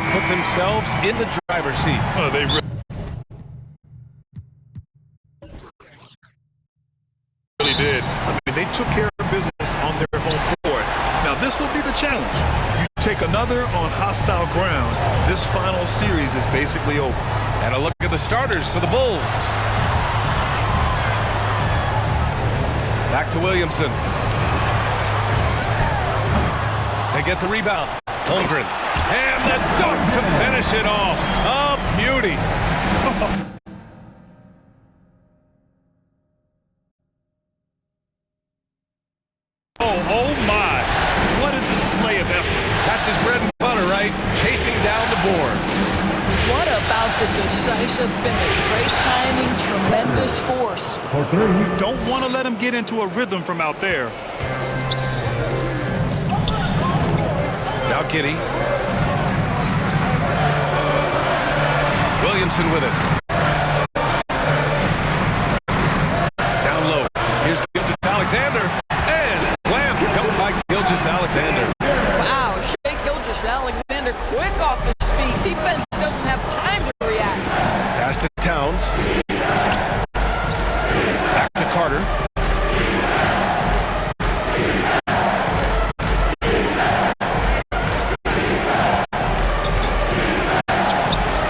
really put themselves in the driver's seat. Oh, they really did. I mean, they took care of business on their home court. Now, this will be the challenge. You take another on hostile ground, this final series is basically over. And a look at the starters for the Bulls. Back to Williamson. They get the rebound. Holmgren. And the dunk to finish it off. A beauty. Oh my. What a display of effort. That's his bread and butter, right? Chasing down the boards. What about the decisive finish? Great timing, tremendous force. For three. You don't want to let him get into a rhythm from out there. Now Giddey. Williamson with it. Down low. Here's Gilgeous-Alexander. And slam dunked by Gilgeous-Alexander. Wow, Shai Gilgeous-Alexander quick off his feet. Defense doesn't have time to react. Pass to Towns. Back to Carter.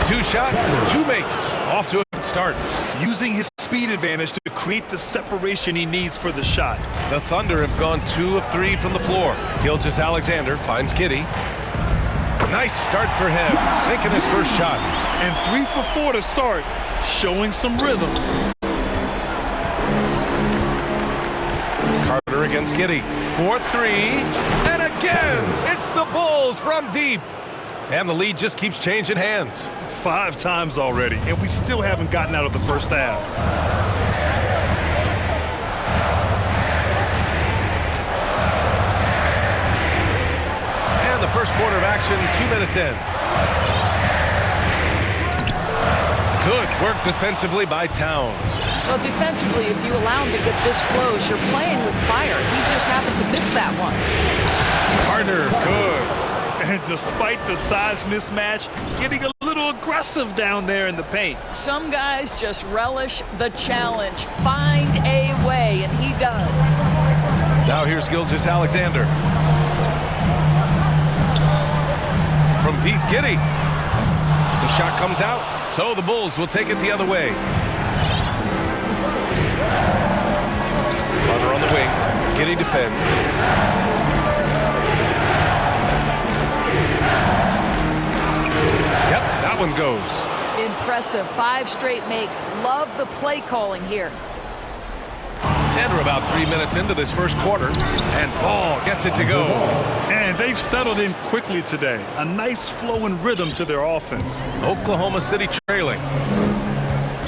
Two shots, two makes. Off to a good start. Using his speed advantage to create the separation he needs for the shot. The Thunder have gone 2 of 3 from the floor. Gilgeous-Alexander finds Giddey. Nice start for him, sinking his first shot. And 3 for 4 to start, showing some rhythm. Carter against Giddey. 4-3, and again, it's the Bulls from deep. And the lead just keeps changing hands. 5 times already, and we still haven't gotten out of the first half. And the first quarter of action, 2 minutes in. Good work defensively by Towns. Well, defensively, if you allow him to get this close, you're playing with fire. He just happened to miss that one. Carter, good. And despite the size mismatch, getting a little aggressive down there in the paint. Some guys just relish the challenge. Find a way, and he does. Now here's Gilgeous-Alexander. From deep, Giddey. The shot comes out, so the Bulls will take it the other way. Carter on the wing. Giddey defends. Yep, that one goes. Impressive. 5 straight makes. Love the play calling here. And we're about 3 minutes into this first quarter, and Paul gets it to go. And they've settled in quickly today. A nice flow and rhythm to their offense. Oklahoma City trailing.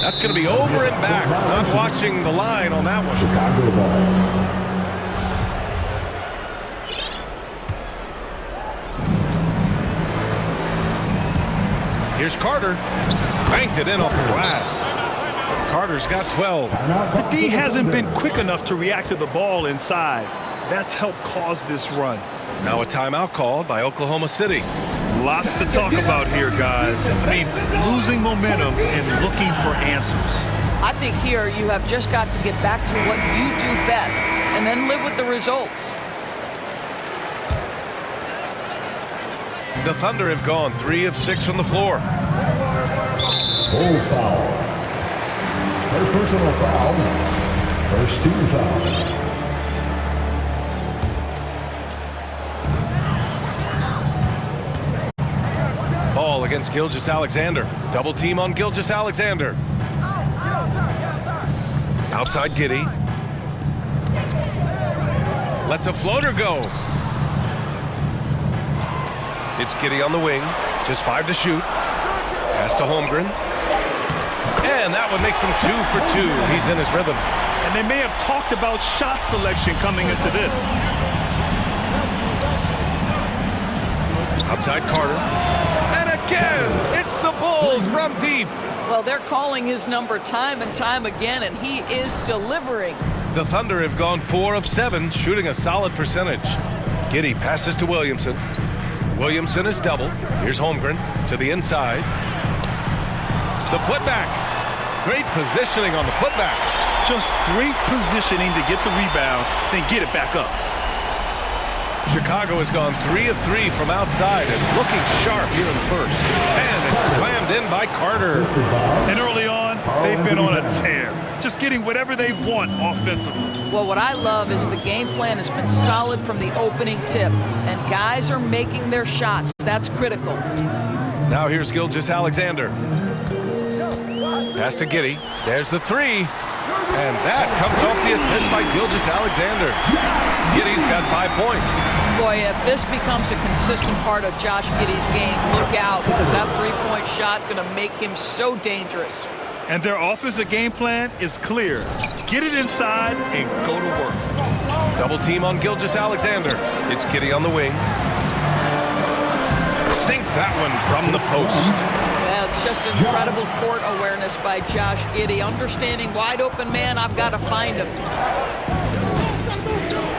That's going to be over and back. Not watching the line on that one. Chicago ball. Here's Carter. Banked it in off the glass. Carter's got 12. The D hasn't been quick enough to react to the ball inside. That's helped cause this run. Now a timeout called by Oklahoma City. Lots to talk about here, guys. I mean, losing momentum and looking for answers. I think here you have just got to get back to what you do best and then live with the results. The Thunder have gone 3 of 6 from the floor. Bulls foul. First personal foul. First team foul. Ball against Gilgeous-Alexander. Double team on Gilgeous-Alexander. Outside Giddey. Lets a floater go. It's Giddey on the wing. Just 5 to shoot. Pass to Holmgren. And that one makes him 2 for 2. He's in his rhythm. And they may have talked about shot selection coming into this. Outside Carter. And again, it's the Bulls from deep. Well, they're calling his number time and time again, and he is delivering. The Thunder have gone 4 of 7, shooting a solid percentage. Giddey passes to Williamson. Williamson is doubled. Here's Holmgren to the inside. The putback. Great positioning on the putback. Just great positioning to get the rebound, then get it back up. Chicago has gone 3 of 3 from outside and looking sharp here in the first. And it's slammed in by Carter. And early on, they've been on a tear. Just getting whatever they want offensively. Well, what I love is the game plan has been solid from the opening tip, and guys are making their shots. That's critical. Now here's Gilgeous-Alexander. Pass to Giddey. There's the three. And that comes off the assist by Gilgeous-Alexander. Giddey's got 5 points. Boy, if this becomes a consistent part of Josh Giddey's game, look out, because that three-point shot's going to make him so dangerous. And their offensive game plan is clear. Get it inside and go to work. Double team on Gilgeous-Alexander. It's Giddey on the wing. Sinks that one from the post. Well, it's just incredible court awareness by Josh Giddey. Understanding wide open man, I've got to find him.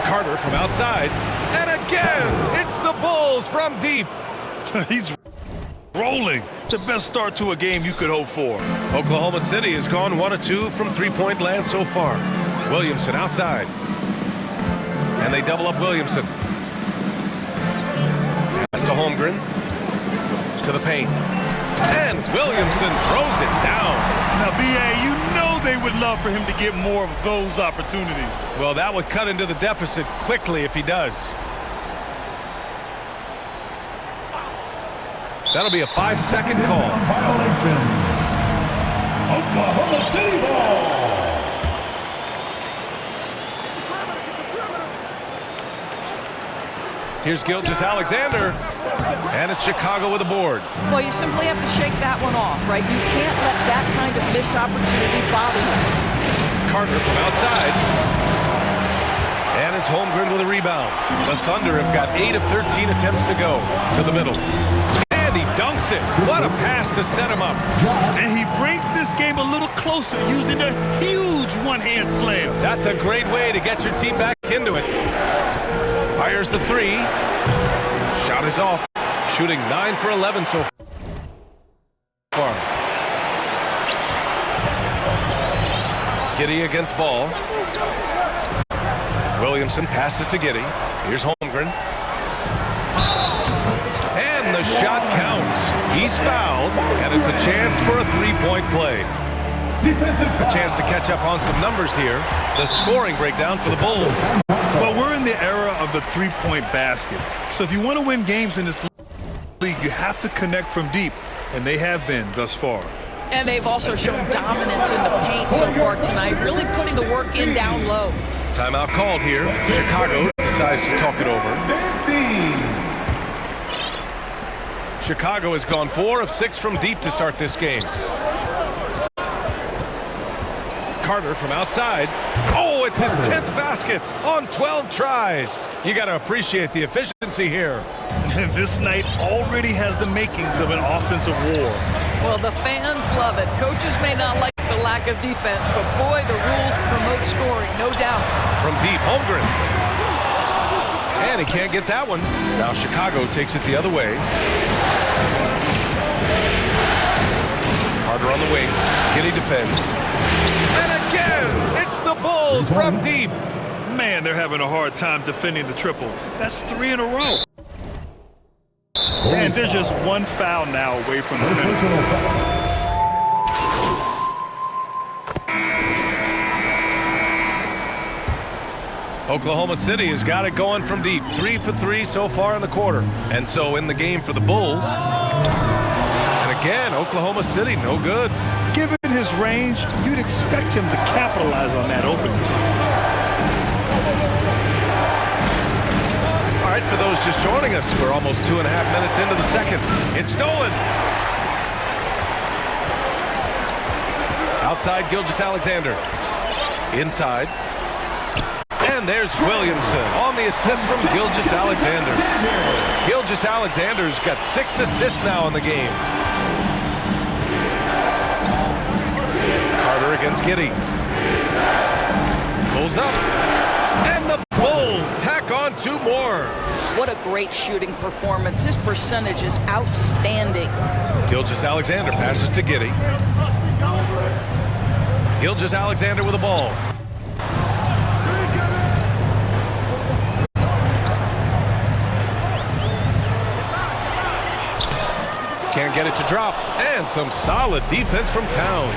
Carter from outside. And again, it's the Bulls from deep. He's rolling. The best start to a game you could hope for. Oklahoma City has gone 1 of 2 from three-point land so far. Williamson outside. And they double up Williamson. Pass to Holmgren. To the paint. And Williamson throws it down. Now, B.A., you know they would love for him to get more of those opportunities. Well, that would cut into the deficit quickly if he does. That'll be a 5-second call. Violation. Oklahoma City ball. Here's Gilgeous-Alexander. And it's Chicago with the board. Well, you simply have to shake that one off, right? You can't let that kind of missed opportunity bother you. Carter from outside. And it's Holmgren with a rebound. The Thunder have got 8 of 13 attempts to go. To the middle. And he dunks it. What a pass to set him up. And he brings this game a little closer using a huge one-hand slam. That's a great way to get your team back into it. Fires the three. Shot is off. Shooting 9 for 11 so far. Giddey against ball. Williamson passes to Giddey. Here's Holmgren. And the shot counts. He's fouled, and it's a chance for a three-point play. A chance to catch up on some numbers here. The scoring breakdown for the Bulls. Well, we're in the era of the three-point basket. So if you want to win games in this league, you have to connect from deep, and they have been thus far. And they've also shown dominance in the paint so far tonight, really putting the work in down low. Timeout called here. Chicago decides to talk it over. Chicago has gone 4 of 6 from deep to start this game. Carter from outside. Oh, it's his 10th basket on 12 tries. You got to appreciate the efficiency here. And this night already has the makings of an offensive war. Well, the fans love it. Coaches may not like the lack of defense, but boy, the rules promote scoring, no doubt. From deep, Holmgren. And he can't get that one. Now Chicago takes it the other way. Carter on the wing. Giddey defends. And again, it's the Bulls from deep. Man, they're having a hard time defending the triple. That's 3 in a row. And they're just one foul now away from the finish. Oklahoma City has got it going from deep. 3 for 3 so far in the quarter. And so in the game for the Bulls. And again, Oklahoma City, no good. Given his range, you'd expect him to capitalize on that opening. All right, for those just joining us, we're almost 2.5 minutes into the second. It's stolen. Outside, Gilgeous-Alexander. Inside. And there's Williamson on the assist from Gilgeous-Alexander. Gilgeous-Alexander's got 6 assists now in the game. Carter against Giddey. Pulls up. And the Bulls tack on 2 more. What a a great shooting performance. His percentage is outstanding. Gilgeous-Alexander passes to Giddey. Gilgeous-Alexander with the ball. Can't get it to drop. And some solid defense from Towns.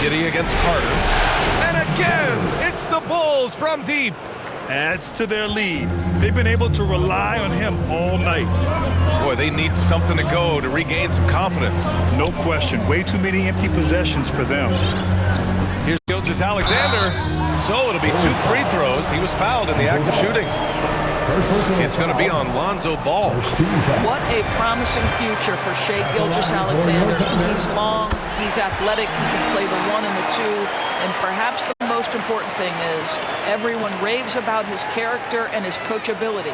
Giddey against Carter. And again, it's the Bulls from deep. Adds to their lead. They've been able to rely on him all night. Boy, they need something to go to regain some confidence. No question. Way too many empty possessions for them. Here's Gilgeous-Alexander. So it'll be 2 free throws. He was fouled in the act of shooting. It's going to be on Lonzo Ball. What a promising future for Shai Gilgeous-Alexander. He's long, he's athletic, he can play the 1 and the 2, and perhaps the most important thing is everyone raves about his character and his coachability.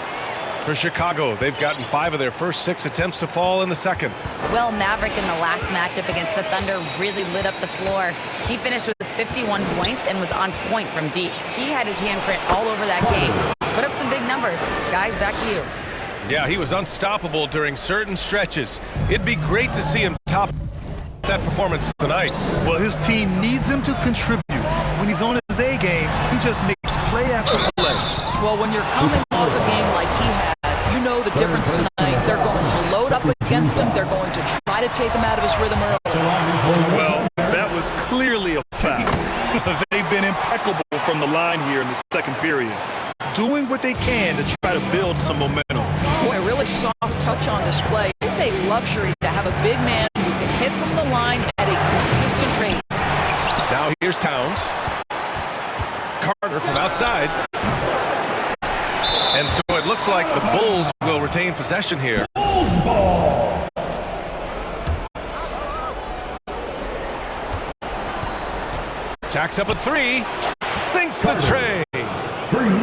For Chicago, they've gotten 5 of their first 6 attempts to fall in the second. Well, Maverick in the last matchup against the Thunder really lit up the floor. He finished with 51 points and was on point from deep. He had his handprint all over that game. Put up some big numbers. Guys, back to you. Yeah, he was unstoppable during certain stretches. It'd be great to see him top that performance tonight. Well, his team needs him to contribute. When he's on his A game, he just makes play after play. Well, when you're coming off a game like he had, you know the difference tonight. They're going to load up against him. They're going to try to take him out of his rhythm early. Well, that was clearly a foul. They've been impeccable from the line here in the second period, doing what they can to try to build some momentum. Boy, a really soft touch on display. It's a luxury to have a big man who can hit from the line at a consistent rate. Now here's Towns. Carter from outside. And so it looks like the Bulls will retain possession here. Bulls ball. Jacks up at 3. Sinks the tray.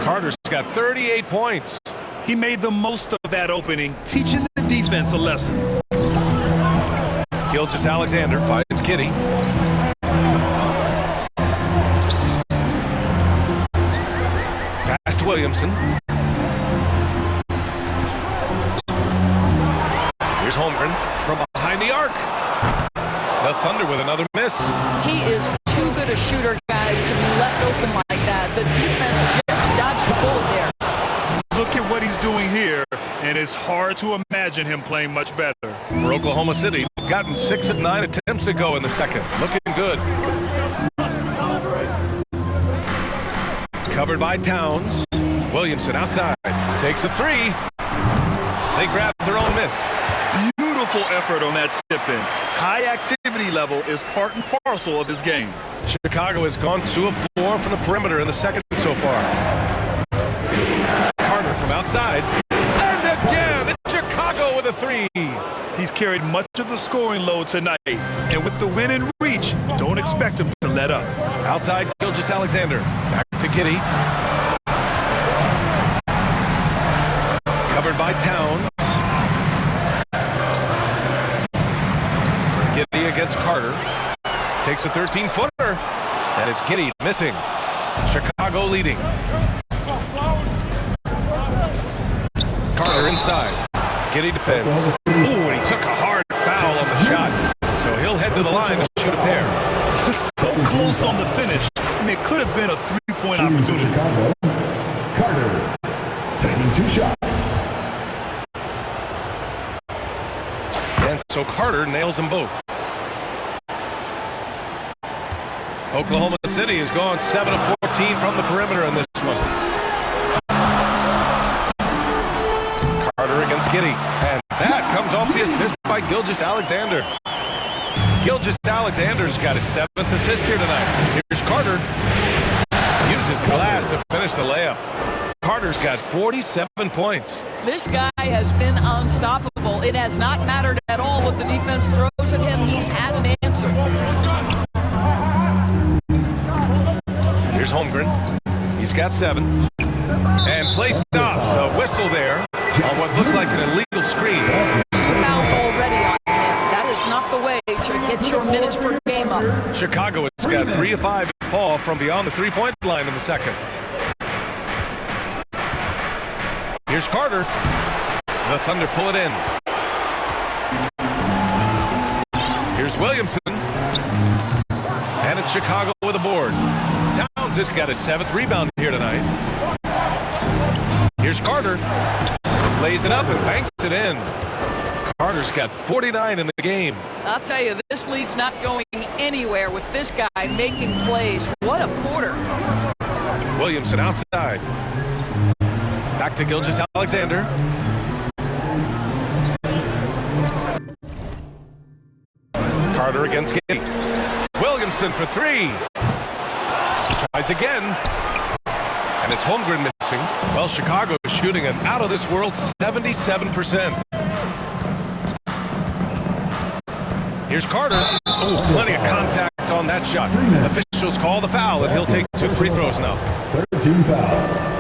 Carter's got 38 points. He made the most of that opening, teaching the defense a lesson. Gilgeous-Alexander finds Giddey. Pass to Williamson. Here's Holmgren from behind the arc. The Thunder with another miss. He is too good a shooter, guys, to be left open like that. The defense just dodged the bullet there. Look at what he's doing here, and it's hard to imagine him playing much better. For Oklahoma City, gotten 6 of 9 attempts to go in the second. Looking good. Covered by Towns. Williamson outside. Takes a 3. They grab their own miss. Beautiful effort on that tip-in. High activity level is part and parcel of his game. Chicago has gone 2 of 4 from the perimeter in the second so far. Carter from outside. And again, it's Chicago with a 3. He's carried much of the scoring load tonight. And with the win in reach, don't expect him to let up. Outside, Gilgeous-Alexander. Back to Giddey. Covered by Towns. Giddey against Carter. Takes a 13-footer. And it's Giddey missing. Chicago leading. Carter inside. Giddey defends. Ooh, and he took a hard foul on the shot. So he'll head to the line to shoot a pair. So close on the finish. I mean, it could have been a three-point opportunity. Chicago. Carter taking 2 shots. And so Carter nails them both. Oklahoma City has gone 7 of 14 from the perimeter in this one. Carter against Giddey. And that comes off the assist by Gilgeous-Alexander. Gilgeous-Alexander's got his 7th assist here tonight. Here's Carter. Uses the glass to finish the layup. Carter's got 47 points. This guy has been unstoppable. It has not mattered at all what the defense throws at him. He's had an answer. Here's Holmgren. He's got 7. And play stops. A whistle there on what looks like an illegal screen. 2 fouls already on him. That is not the way to get your minutes per game up. Chicago has got 3 of 5 fall from beyond the 3-point line in the second. Here's Carter. The Thunder pull it in. Here's Williamson. And it's Chicago with a board. Towns has got his 7th rebound here tonight. Here's Carter. Lays it up and banks it in. Carter's got 49 in the game. I'll tell you, this lead's not going anywhere with this guy making plays. What a quarter. Williamson outside. Back to Gilgeous-Alexander. Carter against Giddy. Williamson for 3. Tries again. And it's Holmgren missing. Well, Chicago is shooting an out-of-this-world 77%. Here's Carter. Oh, plenty of contact on that shot. Officials call the foul, and he'll take 2 free throws now. 13 foul.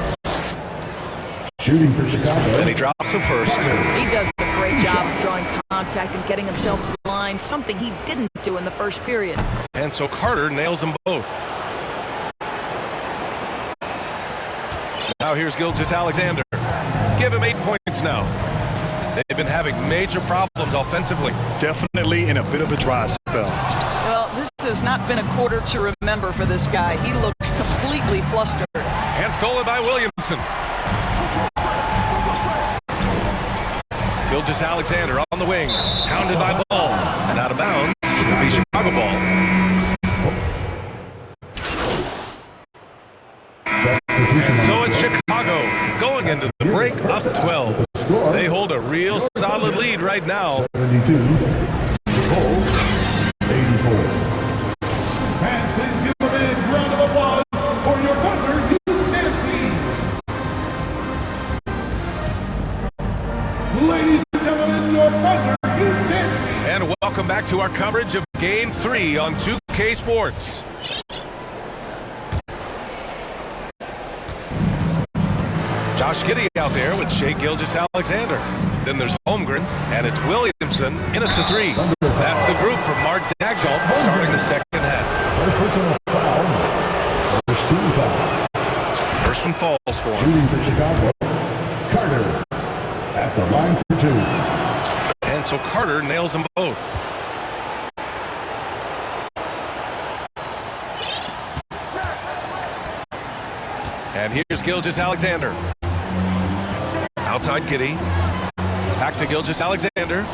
Shooting for Chicago. Then he drops him first. He does a great job of drawing contact and getting himself to the line, something he didn't do in the first period. And so Carter nails them both. Now here's Gilgeous-Alexander. Give him 8 points now. They've been having major problems offensively. Definitely in a bit of a dry spell. Well, this has not been a quarter to remember for this guy. He looks completely flustered. And stolen by Williamson. Gilgeous-Alexander on the wing. Pounded by Ball. And out of bounds. It'll be Chicago ball. And so it's Chicago going into the break up 12. They hold a real solid lead right now. 72. Bulls, 84. And please give a big round of applause for your Thunder University. Ladies and gentlemen, your Thunder University. And welcome back to our coverage of Game 3 on 2K Sports. Josh Giddey out there with Shai Gilgeous-Alexander. Then there's Holmgren, and it's Williamson in at the 3. That's the group from Mark Dagnall starting the second half. First personal foul. First team foul. First one falls for him. Shooting for Chicago. Carter at the line for 2. And so Carter nails them both. And here's Gilgeous-Alexander. Outside Giddey. Back to Gilgeous-Alexander.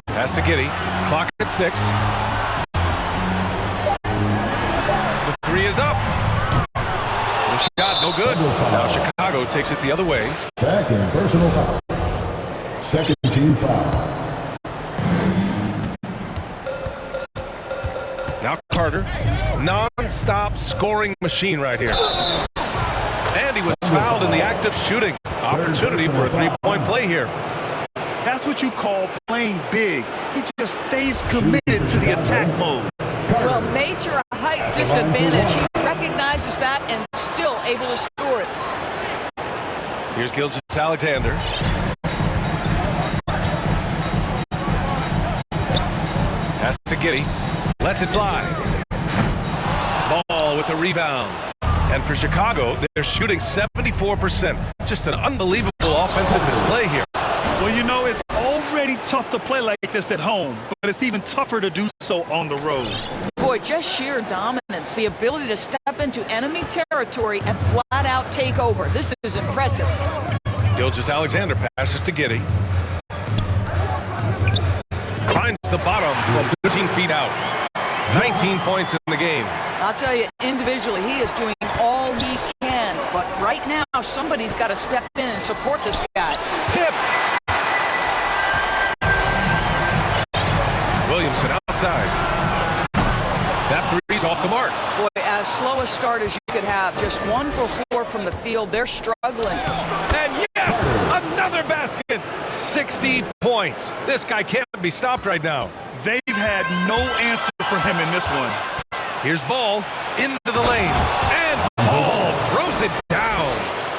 Pass to Giddey. Clock at 6. The 3 is up. The shot no good. Now Chicago takes it the other way. Second personal foul. Second team foul. Now Carter, non-stop scoring machine right here. And he was fouled in the act of shooting. Opportunity for a 3-point play here. That's what you call playing big. He just stays committed to the attack mode. Well, major height disadvantage. He recognizes that and still able to score it. Here's Gilgeous-Alexander. Pass to Giddey. Lets it fly. Ball with the rebound. And for Chicago, they're shooting 74%. Just an unbelievable offensive display here. Well, you know, it's already tough to play like this at home, but it's even tougher to do so on the road. Boy, just sheer dominance, the ability to step into enemy territory and flat out take over. This is impressive. Gilgeous-Alexander passes to Giddey. Finds the bottom from 13 feet out. 19 points in the game. I'll tell you, individually, he is doing all he can. But right now, somebody's got to step in and support this guy. Tipped. Williamson outside. That three's off the mark. Boy, as slow a start as you could have. Just 1 for 4 from the field. They're struggling. And yes, another basket. 60 points. This guy can't be stopped right now. They've had no answer for him in this one. Here's Ball into the lane. And Ball throws it down.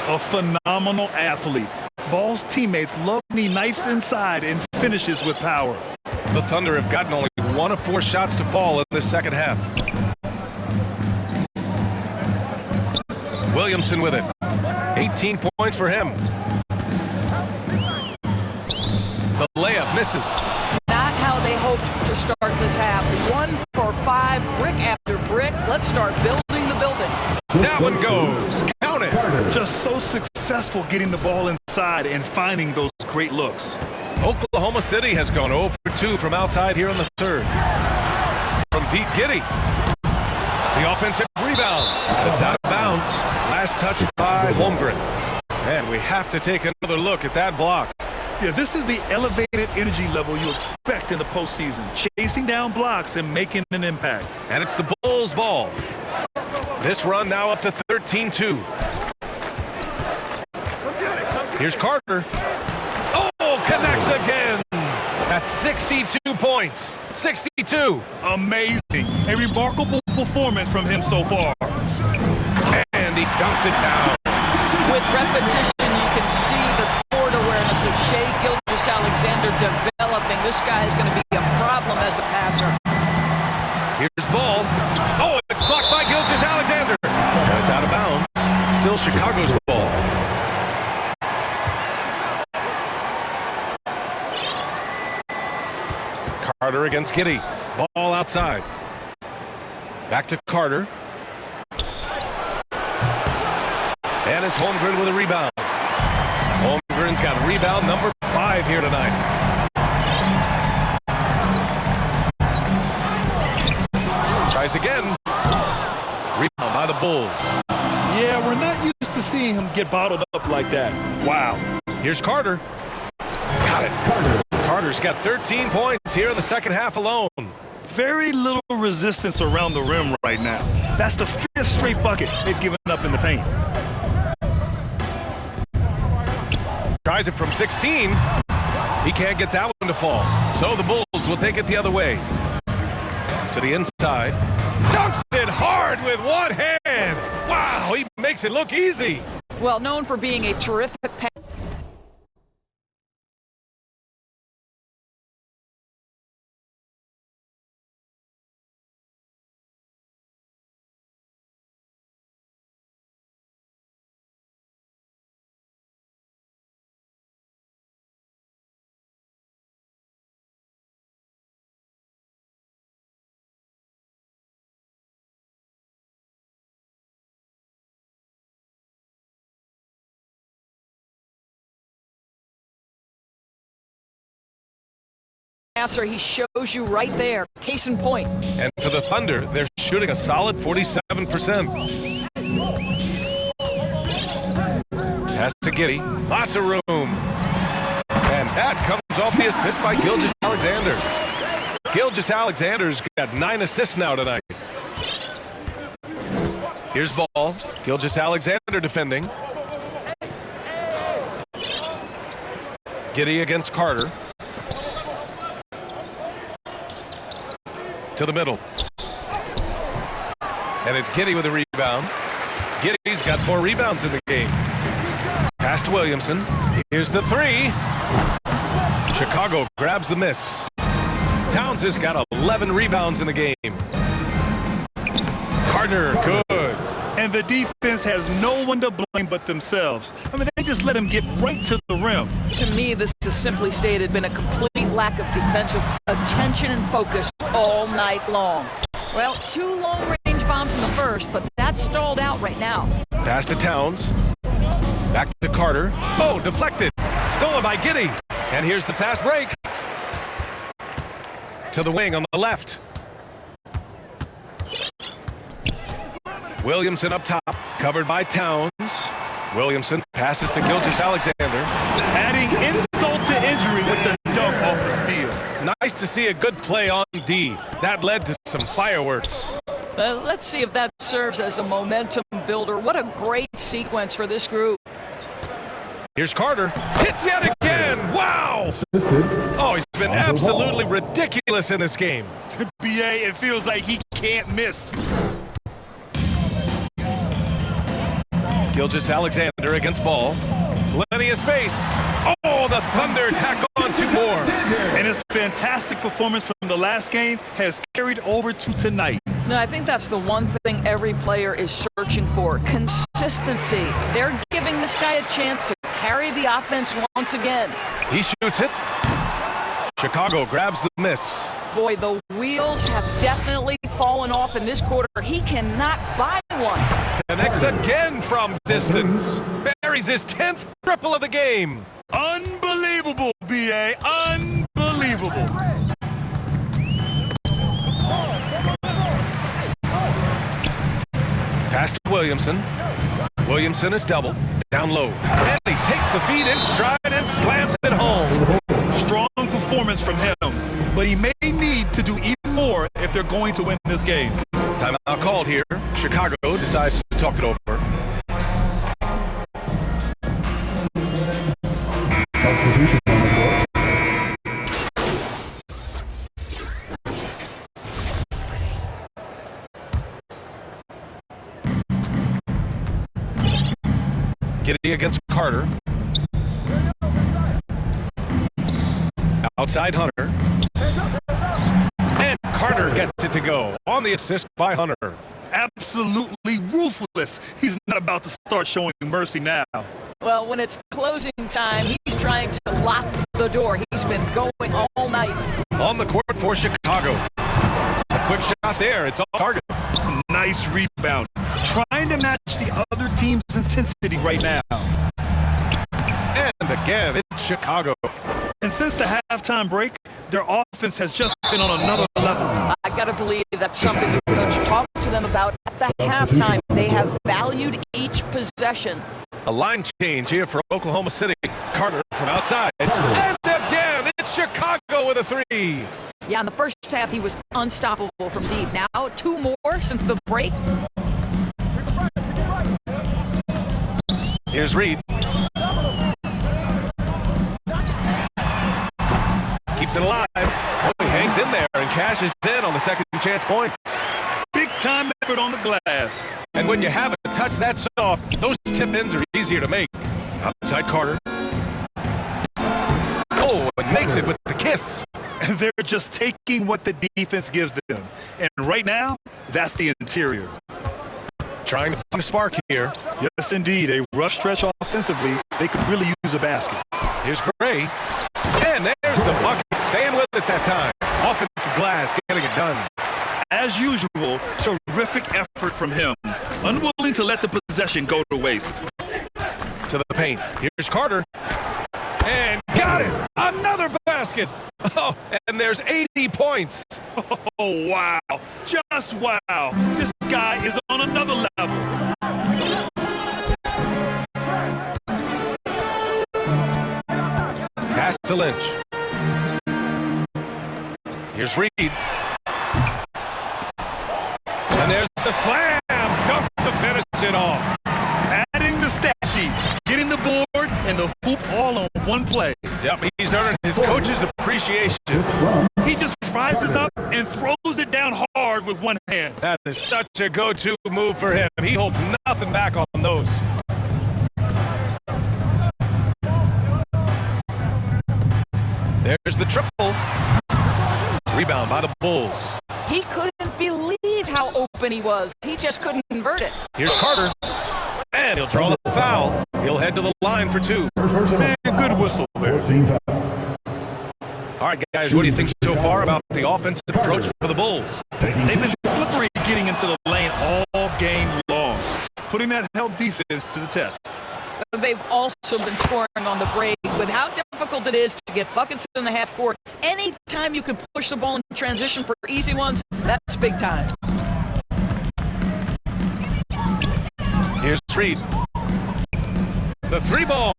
A phenomenal athlete. Ball's teammates love when he knifes inside and finishes with power. The Thunder have gotten only 1 of 4 shots to fall in this second half. Williamson with it. 18 points for him. The layup misses. Not how they hoped to start this half. 1 for 5, brick after brick. Let's start building the building. That one goes. Count it. Just so successful getting the ball inside and finding those great looks. Oklahoma City has gone 0 for 2 from outside here in the third. From deep, Giddey. The offensive rebound. It's out of bounds. Last touch by Holmgren. And we have to take another look at that block. Yeah, this is the elevated energy level you expect in the postseason. Chasing down blocks and making an impact. And it's the Bulls' ball. This run now up to 13-2. Here's Carter. Oh, connects again. That's 62 points. 62. Amazing. A remarkable performance from him so far. And he dunks it down. With repetition, you can see the court awareness of Shai Gilgeous-Alexander developing. This guy is going to be a problem as a passer. Here's ball. Oh, it's blocked by Gilgeous-Alexander. That's out of bounds. Still Chicago's ball. Carter against Giddey. Ball outside. Back to Carter. And it's Holmgren with a rebound. Holmgren's got rebound number 5 here tonight. Tries again. Rebound by the Bulls. Yeah, we're not used to seeing him get bottled up like that. Wow. Here's Carter. Got it. Carter's got 13 points here in the second half alone. Very little resistance around the rim right now. That's the 5th straight bucket they've given up in the paint. Tries it from 16. He can't get that one to fall. So the Bulls will take it the other way. To the inside. Dunks it hard with one hand. Wow, he makes it look easy. Well, known for being a terrific passer. He shows you right there. Case in point. And for the Thunder, they're shooting a solid 47%. Pass to Giddey. Lots of room. And that comes off the assist by Gilgeous-Alexander. Gilgeous-Alexander's got 9 assists now tonight. Here's ball. Gilgeous-Alexander defending. Giddey against Carter. To the middle. And it's Giddey with a rebound. Giddey's got 4 rebounds in the game. Pass to Williamson. Here's the 3. Chicago grabs the miss. Towns has got 11 rebounds in the game. Carter, good. And the defense has no one to blame but themselves. I mean, they just let him get right to the rim. To me, this is simply stated been a complete lack of defensive attention and focus all night long. Well, 2 long-range bombs in the first, but that's stalled out right now. Pass to Towns. Back to Carter. Oh, deflected. Stolen by Giddey. And here's the fast break. To the wing on the left. Williamson up top, covered by Towns. Williamson passes to Gilgeous-Alexander. Adding insult to injury with the dunk off the steal. Nice to see a good play on D. That led to some fireworks. Let's see if that serves as a momentum builder. What a great sequence for this group. Here's Carter. Hits yet again. Wow. Oh, he's been absolutely ridiculous in this game. BA, it feels like he can't miss. Gilgeous-Alexander against ball. Plenty of space. Oh, the Thunder tack on 2 more. And his fantastic performance from the last game has carried over to tonight. No, I think that's the one thing every player is searching for, consistency. They're giving this guy a chance to carry the offense once again. He shoots it. Chicago grabs the miss. Boy, the wheels have definitely fallen off in this quarter. He cannot buy one. Connects again from distance. Buries his 10th triple of the game. Unbelievable, B.A. Unbelievable. Pass to Williamson. Williamson is double. Down low. And he takes the feed in stride and slams it home. Strong performance from him, but he may need to do even more if they're going to win this game. Timeout called here. Chicago decides to talk it over. Substitution on the court. Giddy against Carter. Outside Hunter. And Carter gets it to go on the assist by Hunter. Absolutely ruthless. He's not about to start showing mercy now. Well, when it's closing time, he's trying to lock the door. He's been going all night. On the court for Chicago. A quick shot there. It's off target. Nice rebound. Trying to match the other team's intensity right now. And again, it's Chicago. And since the halftime break, their offense has just been on another level. I got to believe that's something the coach talked to them about at the halftime. They have valued each possession. A line change here for Oklahoma City. Carter from outside. And again, it's Chicago with a three. Yeah, in the first half, he was unstoppable from deep. Now, two more since the break. Here's Reed. Keeps it alive. Oh, he hangs in there and cashes in on the second chance points. Big time effort on the glass. And when you have a touch that soft, those tip-ins are easier to make. Outside Carter. Oh, and makes it with the kiss. And they're just taking what the defense gives them. And right now, that's the interior. Trying to find a spark here. Yes, indeed. A rough stretch offensively. They could really use a basket. Here's Gray. And there's the bucket. Staying with it that time. Offensive glass, getting it done. As usual, terrific effort from him. Unwilling to let the possession go to waste. To the paint. Here's Carter. And got it. Another basket. Oh, and there's 80 points. Oh, wow. Just wow. This guy is on another level. Pass to Lynch. Here's Reed. And there's the slam dunk to finish it off. Adding the stat sheet, getting the board, and the hoop all on one play. Yep, he's earning his coach's appreciation. He just rises up and throws it down hard with one hand. That is such a go-to move for him. He holds nothing back on those. There's the triple. Rebound by the Bulls. He couldn't believe how open he was. He just couldn't convert it. Here's Carter. And he'll draw the foul. He'll head to the line for two. Man, good whistle there. 14 foul. All right, guys, what do you think so far about the offensive approach for the Bulls? They've been slippery getting into the lane all game long, putting that help defense to the test. They've also been scoring on the break. With how difficult it is to get buckets in the half court, anytime you can push the ball in transition for easy ones, that's big time. Here's Reed. The three ball.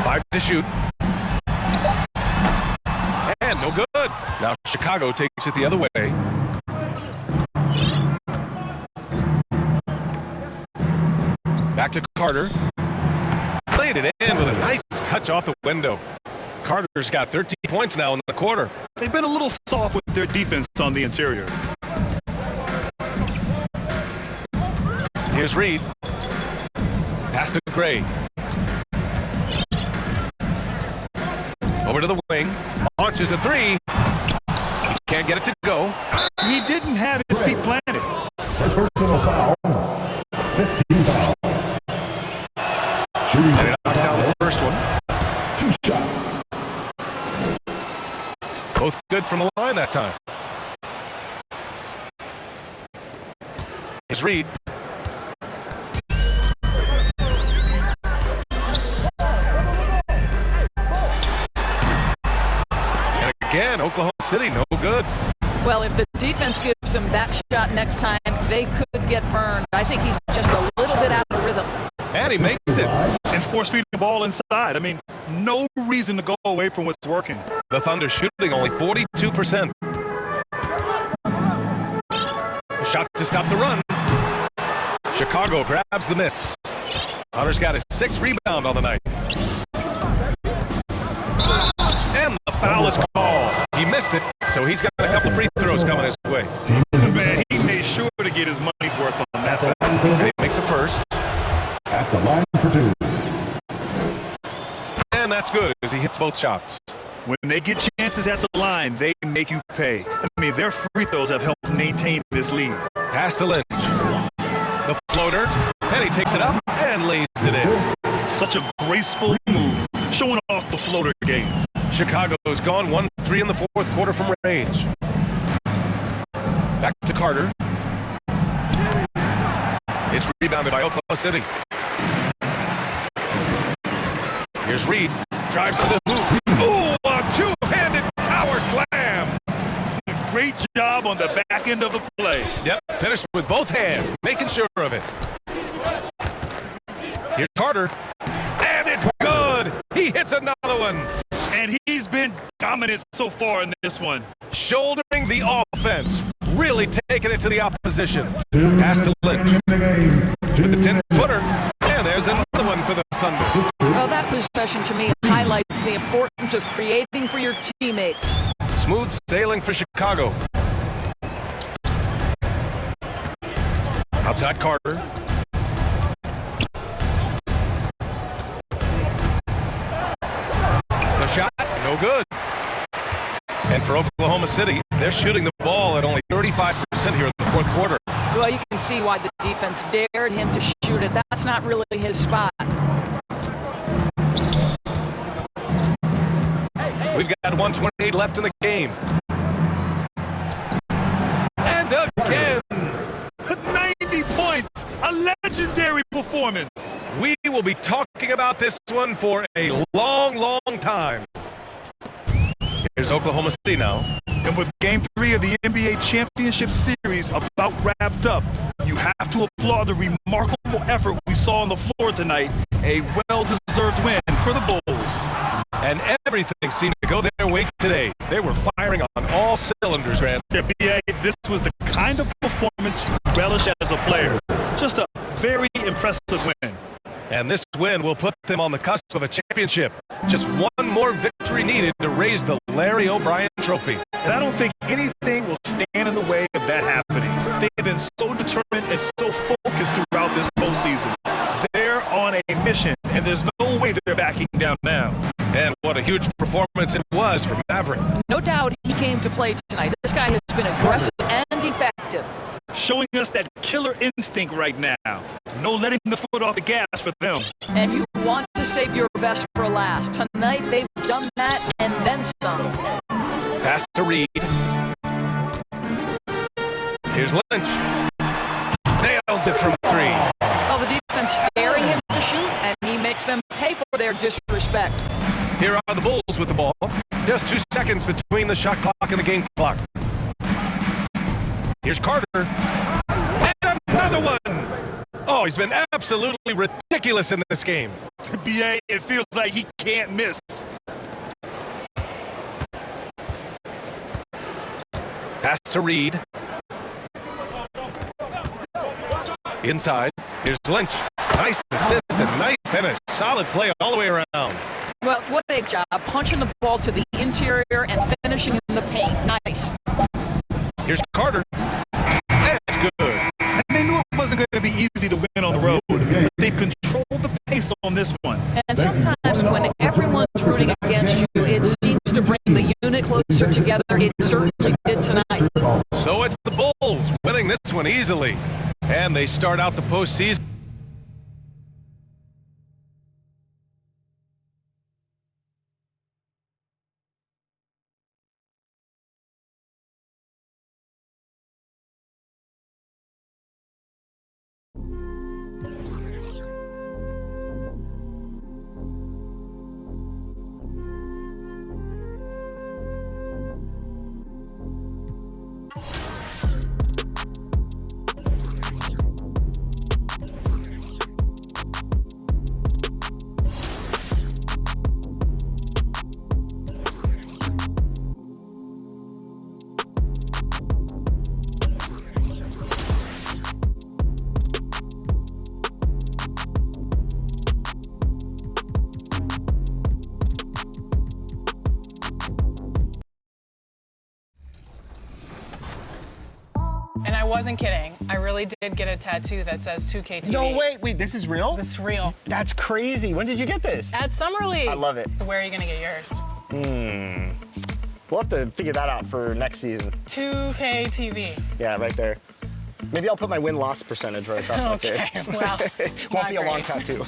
5 to shoot. And no good. Now Chicago takes it the other way. Back to Carter. Played it in with a nice touch off the window. Carter's got 13 points now in the quarter. They've been a little soft with their defense on the interior. Here's Reed. Pass to Gray. Over to the wing. Launches a three. He can't get it to go. He didn't have his feet planted. Personal foul. 15 foul. Shooting And he knocks down the first one. 2 shots. Both good from the line that time. Here's Reed. And again, Oklahoma City, no good. Well, if the defense gives him that shot next time, they could get burned. I think he's just a little bit out of rhythm. And he makes it. And force feeding the ball inside. I mean, no reason to go away from what's working. The Thunder shooting only 42%. Shot to stop the run. Chicago grabs the miss. Hunter's got his 6th rebound on the night. And the foul is called. He missed it, so he's got a couple free throws coming his way. Man, he made sure to get his money's worth on that. And he makes a first. At the line for 2. And that's good as he hits both shots. When they get chances at the line, they make you pay. I mean, their free throws have helped maintain this lead. Pass to Lynch. The floater. And he takes it up and lays it in. Such a graceful move, showing off the floater game. Chicago's gone 1-3 in the 4th quarter from range. Back to Carter. It's rebounded by Oklahoma City. Here's Reed. Drives to the hoop. Ooh, a two-handed power slam. Great job on the back end of the play. Yep, finished with both hands, making sure of it. Here's Carter. And it's good. He hits another one. And he's been dominant so far in this one. Shouldering the offense. Really taking it to the opposition. Pass to Lynch. With the 10-footer. And there's another one for the Thunder. Well, that possession to me highlights the importance of creating for your teammates. Smooth sailing for Chicago. Outside Carter. The shot, no good. And for Oklahoma City, they're shooting the ball at only 35% here in the 4th quarter. Well, you can see why the defense dared him to shoot it. That's not really his spot. We've got 1:28 left in the game. And again. 90 points, a legendary performance. We will be talking about this one for a long, long time. Here's Oklahoma City now. And with Game 3 of the NBA Championship Series about wrapped up, you have to applaud the remarkable effort we saw on the floor tonight. A well-deserved win for the Bulls. And everything seemed to go their way today. They were firing on all cylinders, Grant. Yeah, BA, this was the kind of performance you relish as a player. Just a very impressive win. And this win will put them on the cusp of a championship. Just one more victory needed to raise the Larry O'Brien Trophy. And I don't think anything will stand in the way of that happening. They've been so determined and so focused throughout this postseason. They're on a mission, and there's no way they're backing down now. And what a huge performance it was from Maverick. No doubt he came to play tonight. This guy has been aggressive and effective. Showing us that killer instinct right now. No letting the foot off the gas for them. And you want to save your best for last. Tonight they've done that and then some. Pass to Reed. Here's Lynch. Nails it from 3. Well, the defense daring him to shoot, and he makes them pay for their disrespect. Here are the Bulls with the ball. Just 2 seconds between the shot clock and the game clock. Here's Carter. And another one! Oh, he's been absolutely ridiculous in this game. BA, it feels like he can't miss. Pass to Reed. Inside. Here's Lynch. Nice assist and nice finish. Solid play all the way around. Well, what a job. Punching the ball to the interior and finishing in the paint. Nice. Here's Carter. And it's good. And they knew it wasn't going to be easy to win on the road. But they've controlled the pace on this one. And sometimes when everyone's rooting against you, it seems one easily. And they start out the postseason. And I wasn't kidding. I really did get a tattoo that says 2KTV. No, wait, this is real? It's real. That's crazy. When did you get this? At Summer League. I love it. So where are you going to get yours? We'll have to figure that out for next season. 2KTV. Yeah, right there. Maybe I'll put my win-loss percentage right across my Okay, face. well, Won't not be a long great. tattoo.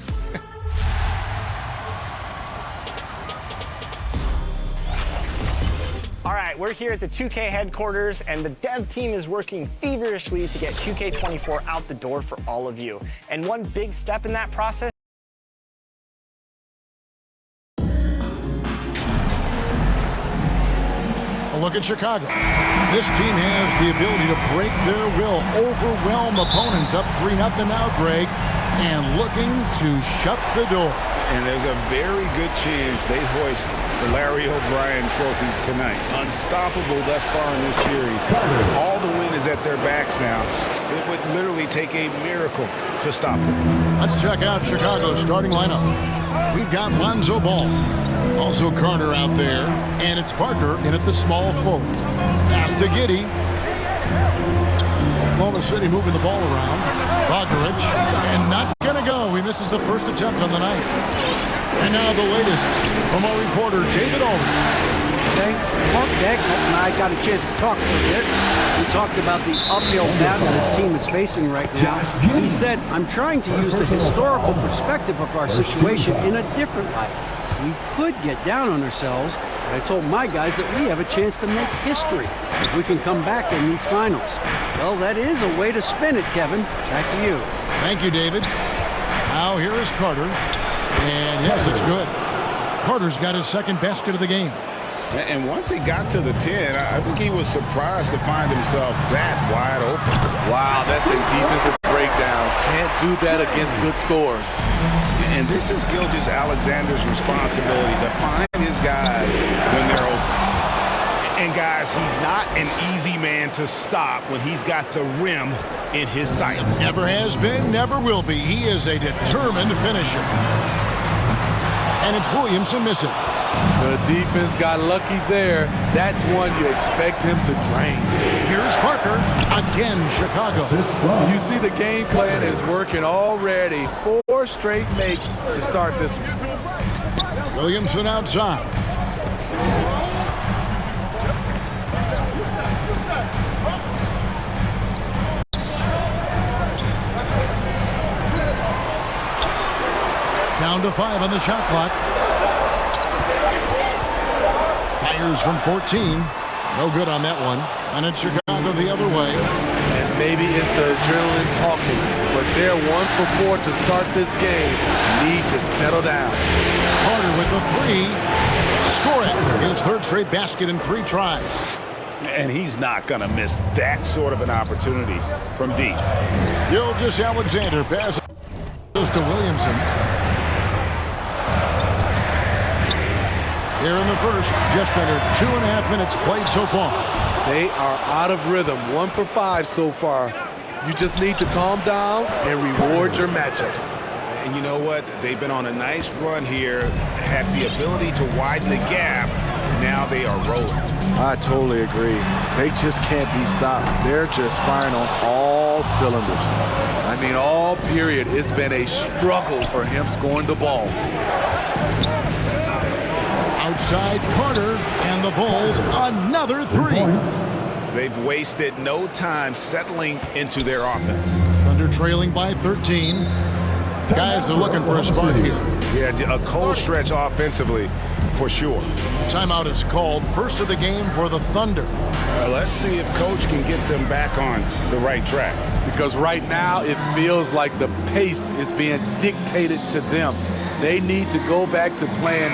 All right, we're here at the 2K headquarters, and the dev team is working feverishly to get 2K24 out the door for all of you. And one big step in that process Look at Chicago. This team has the ability to break their will, overwhelm opponents up 3-0 now, Greg, and looking to shut the door. And there's a very good chance they hoist the Larry O'Brien Trophy tonight. Unstoppable thus far in this series. All the wind is at their backs now. It would literally take a miracle to stop them. Let's check out Chicago's starting lineup. We've got Lonzo Ball. Also Carter out there. And it's Parker in at the small forward. Pass to Giddey. Oklahoma City moving the ball around. Bogdanovich. And not going to go. He misses the first attempt on the night. And now the latest from our reporter, David Aldridge. Thanks. Mark Dagnall and I got a chance to talk for a bit. We talked about the uphill battle this team is facing right now. He said, I'm trying to use the historical perspective of our situation in a different light. We could get down on ourselves, but I told my guys that we have a chance to make history if we can come back in these finals. Well, that is a way to spin it, Kevin. Back to you. Thank you, David. Now here is Carter. And yes, it's good. Carter's got his second basket of the game. And once he got to the 10, I think he was surprised to find himself that wide open. Wow, that's a defensive breakdown. Can't do that against good scores. And this is Gilgeous-Alexander's responsibility to find his guys when they're open. And guys, he's not an easy man to stop when he's got the rim in his sights. Never has been, never will be. He is a determined finisher. And it's Williamson missing. The defense got lucky there. That's one you expect him to drain. Here's Parker. Again, Chicago. You see the game plan is working already. 4 straight makes to start this one. Williamson outside. Down to 5 on the shot clock. Fires from 14. No good on that one. And it's Chicago the other way. And maybe it's the adrenaline talking, but they're 1 for 4 to start this game. Need to settle down. Carter with the 3. Score it. His third straight basket in 3 tries. And he's not going to miss that sort of an opportunity from deep. Gilgeous-Alexander passes to Williamson. Here in the first, just under 2.5 minutes played so far. They are out of rhythm. 1 for 5 so far. You just need to calm down and reward your matchups. And you know what? They've been on a nice run here, had the ability to widen the gap. Now they are rolling. I totally agree. They just can't be stopped. They're just firing on all cylinders. I mean, all period. It's been a struggle for him scoring the ball. Outside Carter, and the Bulls another 3. They've wasted no time settling into their offense. Thunder trailing by 13. Guys are looking for a spark here. Yeah, a cold stretch offensively, for sure. Timeout is called. First of the game for the Thunder. Let's see if Coach can get them back on the right track. Because right now it feels like the pace is being dictated to them. They need to go back to playing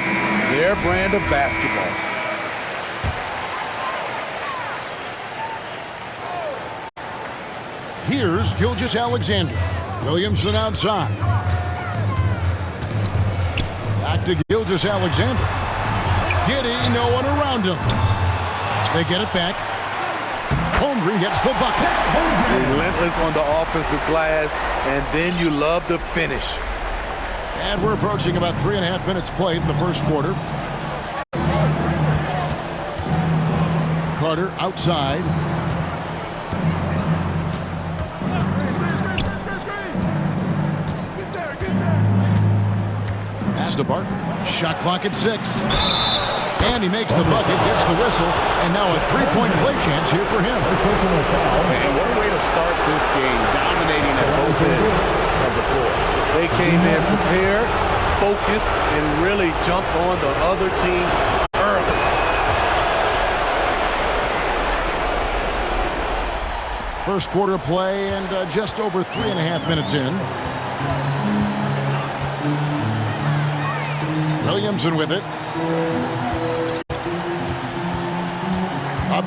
their brand of basketball. Here's Gilgeous-Alexander. Williamson outside. Back to Gilgeous-Alexander. Giddey, no one around him. They get it back. Holmgren gets the bucket. Relentless on the offensive glass, and then you love the finish. And we're approaching about 3.5 minutes played in the first quarter. Carter outside. Pass to Barker. Shot clock at 6. And he makes the bucket, gets the whistle, and now a three-point play chance here for him. And what a way to start this game, dominating at both ends of the floor. They came in prepared, focused, and really jumped on the other team early. First quarter play and just over 3.5 minutes in. Williamson with it. Up.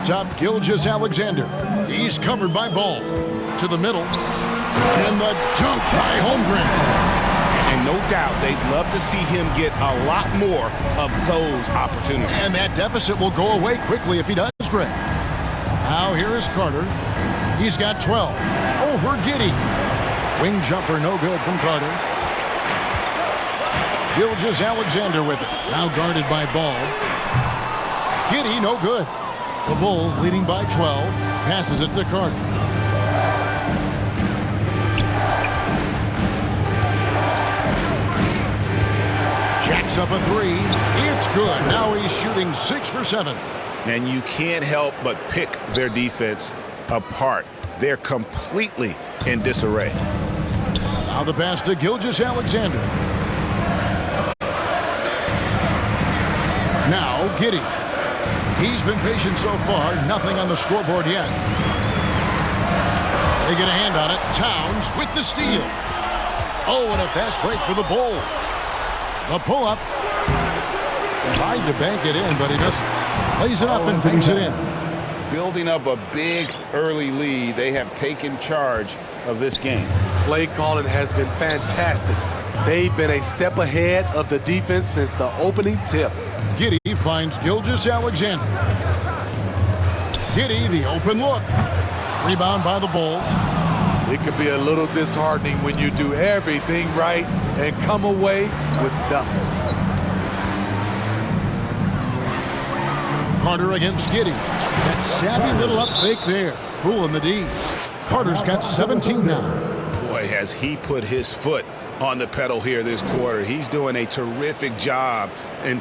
Top Gilgeous-Alexander. He's covered by Ball. To the middle. And the dunk by Holmgren. And no doubt they'd love to see him get a lot more of those opportunities. And that deficit will go away quickly if he does, Greg. Now here is Carter. He's got 12. Over Giddey. Wing jumper no good from Carter. Gilgeous-Alexander with it. Now guarded by Ball. Giddey no good. The Bulls leading by 12. Passes it to Carter. Jacks up a 3. It's good. Now he's shooting 6 for 7. And you can't help but pick their defense apart. They're completely in disarray. Now the pass to Gilgeous-Alexander. Now Giddey. He's been patient so far. Nothing on the scoreboard yet. They get a hand on it. Towns with the steal. Oh, and a fast break for the Bulls. The pull-up. Tried to bank it in, but he misses. Lays it up and banks it in. Building up a big early lead. They have taken charge of this game. Play calling has been fantastic. They've been a step ahead of the defense since the opening tip. Giddey finds Gilgeous-Alexander. Giddey, the open look. Rebound by the Bulls. It could be a little disheartening when you do everything right and come away with nothing. Carter against Giddey. That savvy little up fake there. Fooling the D. Carter's got 17 now. Boy, has he put his foot on the pedal here this quarter. He's doing a terrific job in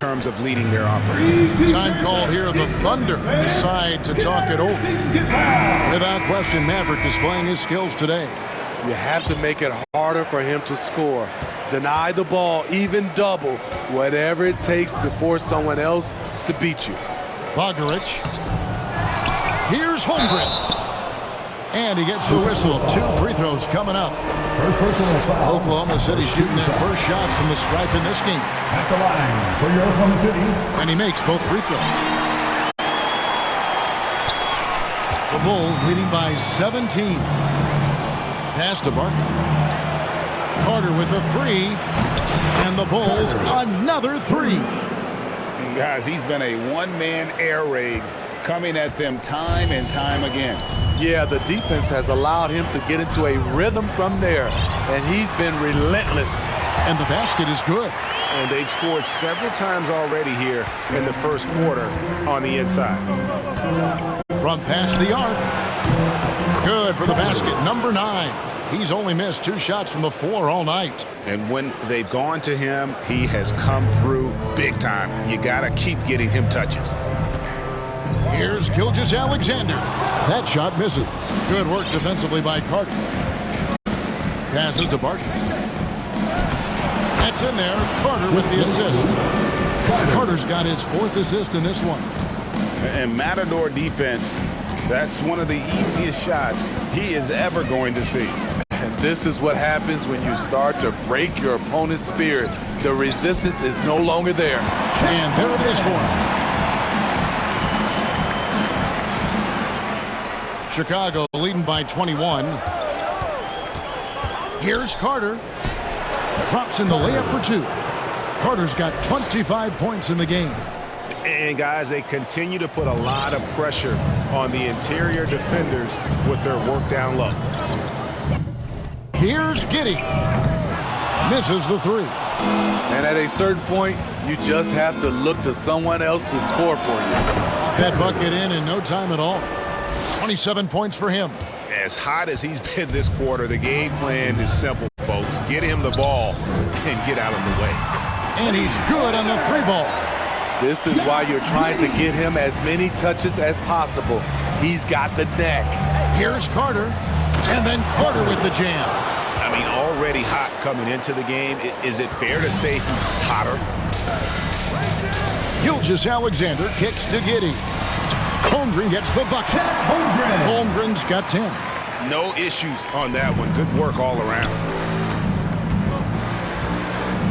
terms of leading their offense. Time called here. The Thunder decide to talk it over. Without question, Maverick displaying his skills today. You have to make it harder for him to score. Deny the ball, even double, whatever it takes to force someone else to beat you. Bogdarich. Here's Holmgren. And he gets the whistle. 2 free throws coming up. First personal foul. Oklahoma City shooting their first shots from the stripe in this game. At the line for your Oklahoma City. And he makes both free throws. The Bulls leading by 17. Pass to Barker. Carter with the 3. And the Bulls another 3. And guys, he's been a one-man air raid coming at them time and time again. Yeah, the defense has allowed him to get into a rhythm from there, and he's been relentless. And the basket is good. And they've scored several times already here in the first quarter on the inside. From past the arc. Good for the basket, number 9. He's only missed 2 shots from the floor all night. And when they've gone to him, he has come through big time. You got to keep getting him touches. Here's Gilgeous-Alexander. That shot misses. Good work defensively by Carter. Passes to Barton. That's in there. Carter with the assist. Carter's got his 4th assist in this one. And Matador defense, that's one of the easiest shots he is ever going to see. And this is what happens when you start to break your opponent's spirit. The resistance is no longer there. And there it is for him. Chicago leading by 21. Here's Carter. Drops in the layup for 2. Carter's got 25 points in the game. And guys, they continue to put a lot of pressure on the interior defenders with their work down low. Here's Giddey. Misses the 3. And at a certain point, you just have to look to someone else to score for you. That bucket in no time at all. 27 points for him. As hot as he's been this quarter, the game plan is simple, folks. Get him the ball and get out of the way. And he's good on the 3-ball. This is why you're trying to get him as many touches as possible. He's got the neck. Here's Carter. And then Carter with the jam. I mean, already hot coming into the game. Is it fair to say he's hotter? Gilgeous-Alexander kicks to Giddey. Holmgren gets the bucket. Holmgren's got 10. No issues on that one. Good work all around.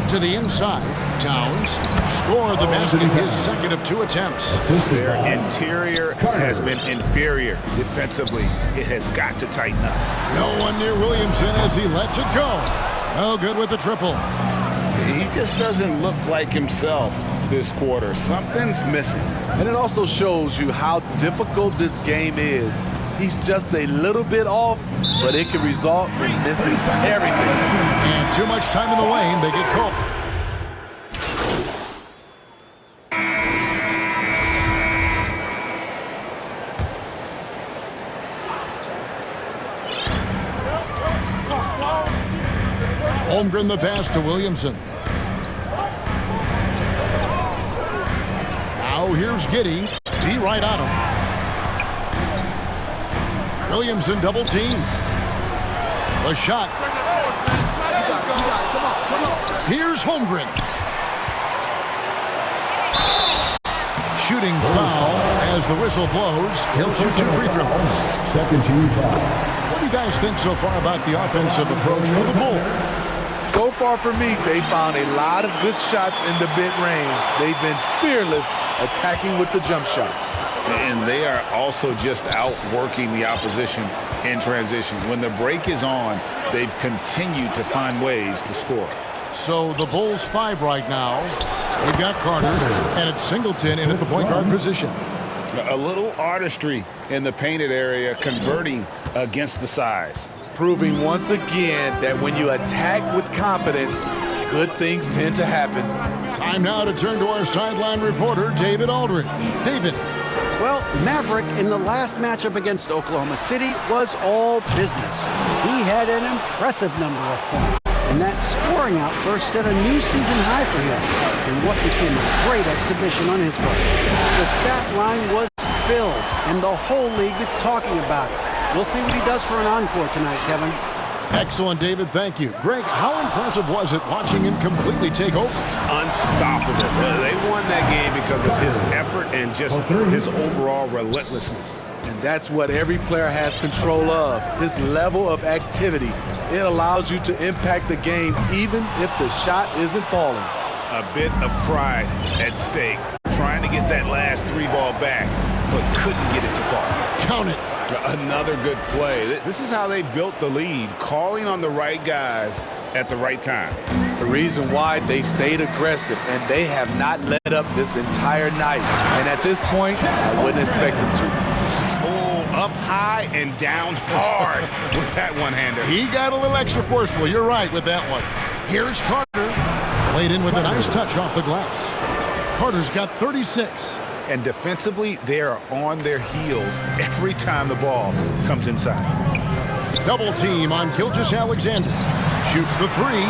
To the inside, Towns scored the basket, his 2nd of 2 attempts. Their interior has been inferior defensively. It has got to tighten up. No one near Williamson as he lets it go. No good with the triple. He just doesn't look like himself this quarter. Something's missing. And it also shows you how difficult this game is. He's just a little bit off, but it can result in missing everything. And too much time in the lane, they get caught. Holmgren the pass to Williamson. Now here's Giddey. D right on him. Williamson double team. The shot. Here's Holmgren. Shooting foul as the whistle blows. He'll shoot 2 free throws. Second team foul. What do you guys think so far about the offensive approach for the Bulls? So far for me, they found a lot of good shots in the mid-range. They've been fearless attacking with the jump shot. And they are also just outworking the opposition in transition. When the break is on, they've continued to find ways to score. So the Bulls 5 right now. They've got Carter, and it's Singleton in at the point guard position. A little artistry in the painted area, converting against the size. Proving once again that when you attack with confidence, good things tend to happen. Time now to turn to our sideline reporter, David Aldridge. David. Well, Maverick in the last matchup against Oklahoma City was all business. He had an impressive number of points, and that scoring outburst set a new season high for him in what became a great exhibition on his part. The stat line was filled, and the whole league is talking about it. We'll see what he does for an encore tonight, Kevin. Excellent, David. Thank you. Greg, how impressive was it watching him completely take over? Unstoppable. They won that game because of his effort and just his overall relentlessness. And that's what every player has control of, his level of activity. It allows you to impact the game even if the shot isn't falling. A bit of pride at stake. Trying to get that last 3-ball back, but couldn't get it to fall. Count it. Another good play. This is how they built the lead, calling on the right guys at the right time. The reason why they've stayed aggressive, and they have not let up this entire night. And at this point, I wouldn't expect them to. Oh, up high and down hard with that one-hander. He got a little extra forceful. You're right with that one. Here's Carter. Played in with a nice touch off the glass. Carter's got 36. And defensively, they are on their heels every time the ball comes inside. Double team on Gilgeous-Alexander. Shoots the three,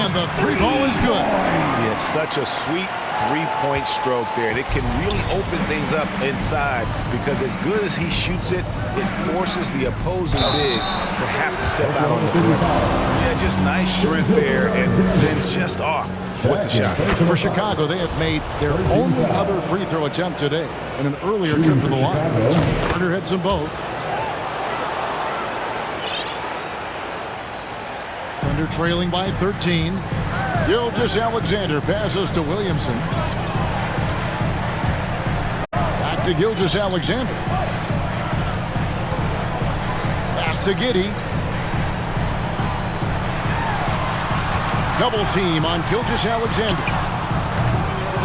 and the three ball is good. He had such a sweet three-point stroke there. And it can really open things up inside because as good as he shoots it, it forces the opposing bigs to have to step out on the floor. Yeah, just nice strength there and then just off with the shot. For Chicago, they have made their only other free throw attempt today in an earlier trip to the line. Carter hits them both. Thunder trailing by 13. Gilgeous-Alexander passes to Williamson. Back to Gilgeous-Alexander. Pass to Giddey. Double team on Gilgeous-Alexander.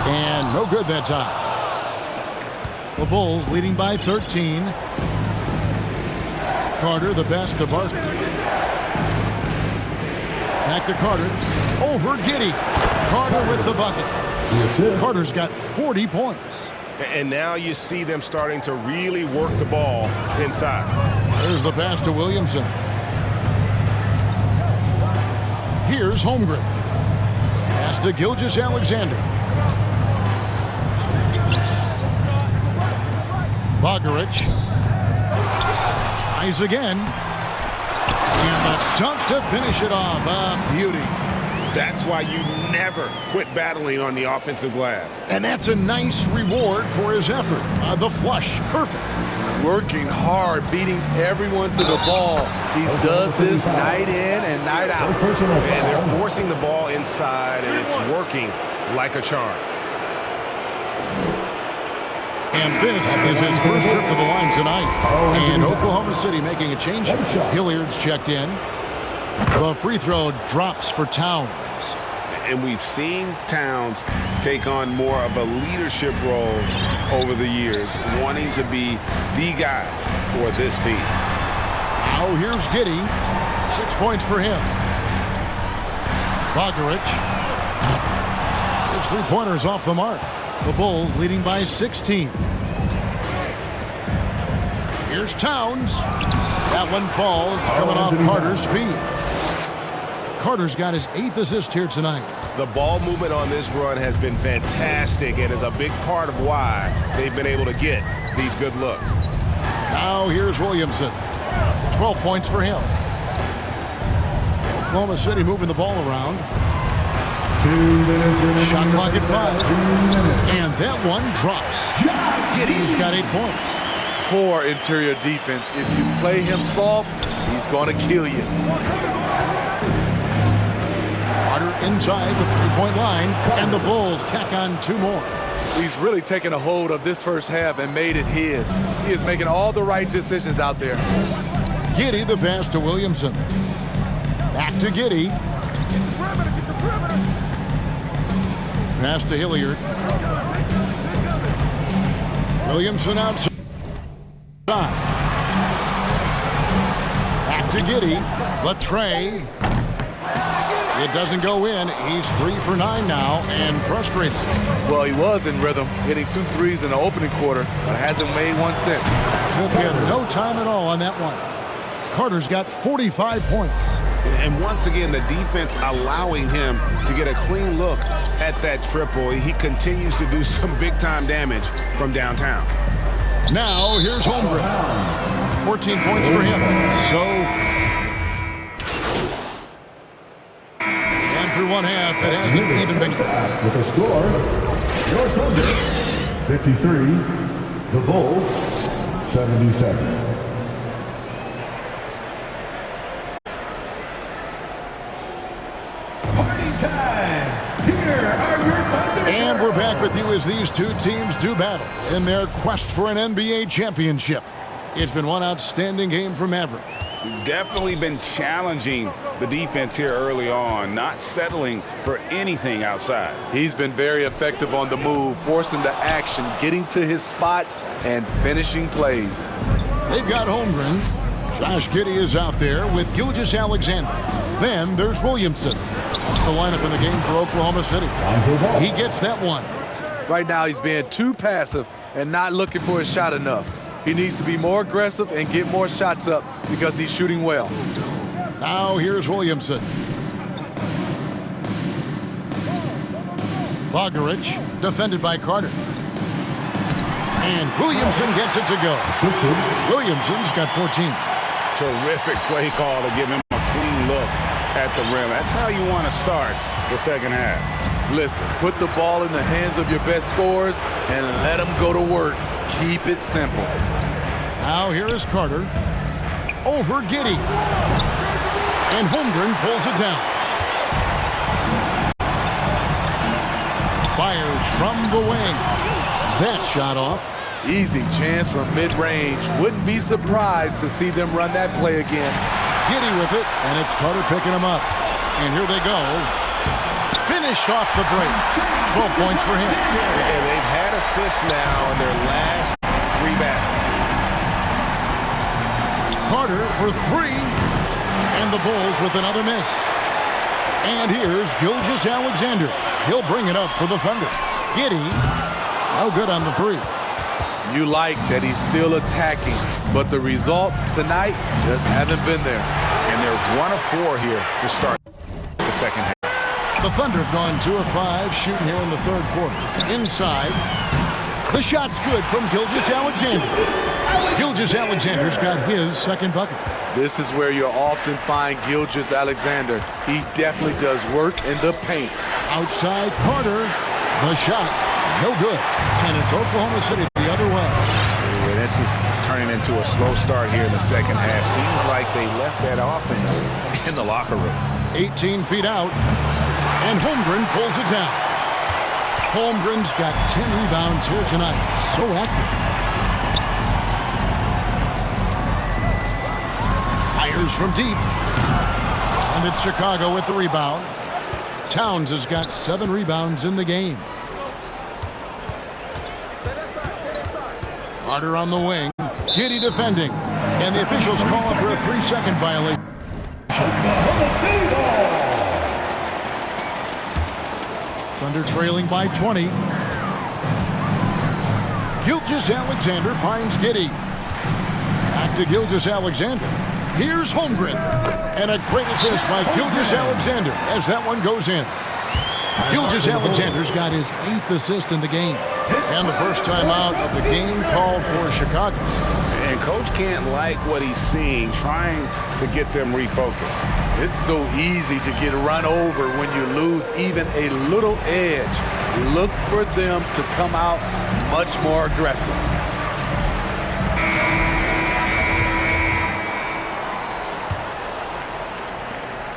And no good that time. The Bulls leading by 13. Carter the best to Barker. Back to Carter. Over Giddey. Carter with the bucket. Carter's got 40 points. And now you see them starting to really work the ball inside. There's the pass to Williamson. Here's Holmgren. Pass to Gilgeous-Alexander. Bogaric. Tries again. And the dunk to finish it off. A beauty. That's why you never quit battling on the offensive glass. And that's a nice reward for his effort. The flush. Perfect. Working hard, beating everyone to the ball. He does this night in and night out. And they're forcing the ball inside, and it's working like a charm. And this is his first trip to the line tonight. And Oklahoma City making a change. Hilliard's checked in. The free throw drops for Towns. And we've seen Towns take on more of a leadership role over the years, wanting to be the guy for this team. Now here's Giddey. 6 points for him. Bogaric. His three-pointer's off the mark. The Bulls leading by 16. Here's Towns. That one falls, coming off Carter's feet. Carter's got his 8th assist here tonight. The ball movement on this run has been fantastic and is a big part of why they've been able to get these good looks. Now here's Williamson. 12 points for him. Oklahoma City moving the ball around. 2 minutes. Shot clock at 5. And that one drops. Giddey's got 8 points. Poor interior defense. If you play him soft, he's going to kill you. Carter inside the three-point line, and the Bulls tack on 2 more. He's really taken a hold of this first half and made it his. He is making all the right decisions out there. Giddey the pass to Williamson. Back to Giddey. Pass to Hilliard. Williamson outside. Back to Giddey. Latre. It doesn't go in. He's 3 for 9 now and frustrated. Well, he was in rhythm, hitting 2 threes in the opening quarter, but hasn't made one since. Took him no time at all on that one. Carter's got 45 points. And once again, the defense allowing him to get a clean look at that triple. He continues to do some big-time damage from downtown. Now, here's Holmgren. 14 points for him. And through one half, it hasn't even been. With a score, your Thunder, 53. The Bulls, 77. And we're back with you as these two teams do battle in their quest for an NBA championship. It's been one outstanding game for Maverick. Definitely been challenging the defense here early on, not settling for anything outside. He's been very effective on the move, forcing the action, getting to his spots, and finishing plays. They've got Holmgren. Josh Giddey is out there with Gilgeous-Alexander. Then there's Williamson. That's the lineup in the game for Oklahoma City. He gets that one. Right now he's being too passive and not looking for his shot enough. He needs to be more aggressive and get more shots up because he's shooting well. Now here's Williamson. Bogarich, defended by Carter. And Williamson gets it to go. Williamson's got 14. Terrific play call to give him a clean look at the rim. That's how you want to start the second half. Listen, put the ball in the hands of your best scorers and let them go to work. Keep it simple. Now here is Carter. Over Giddey. And Holmgren pulls it down. Fires from the wing. That shot off. Easy chance from mid-range. Wouldn't be surprised to see them run that play again. Giddey with it, and it's Carter picking him up. And here they go. Finished off the break. 12 points for him. And they've had assists now in their last 3 baskets. Carter for 3. And the Bulls with another miss. And here's Gilgeous-Alexander. He'll bring it up for the Thunder. Giddey, no good on the 3. You like that he's still attacking, but the results tonight just haven't been there. And they're 1 of 4 here to start the second half. The Thunder have gone 2 of 5 shooting here in the third quarter. Inside, the shot's good from Gilgeous-Alexander. Gilgeous-Alexander's got his second bucket. This is where you'll often find Gilgeous-Alexander. He definitely does work in the paint. Outside Carter, the shot, no good. And it's Oklahoma City the other way. Ooh, this is turning into a slow start here in the second half. Seems like they left that offense in the locker room. 18 feet out, and Holmgren pulls it down. Holmgren's got 10 rebounds here tonight. So active. Fires from deep. And it's Chicago with the rebound. Towns has got 7 rebounds in the game. Carter on the wing. Giddey defending. And the officials calling for a 3-second violation. Thunder trailing by 20. Gilgeous-Alexander finds Giddey. Back to Gilgeous-Alexander. Here's Holmgren. And a great assist by Gilgeous-Alexander as that one goes in. Gilgeous-Alexander's got his 8th assist in the game. And the first time out of the game called for Chicago. And Coach can't like what he's seeing, trying to get them refocused. It's so easy to get run over when you lose even a little edge. Look for them to come out much more aggressive.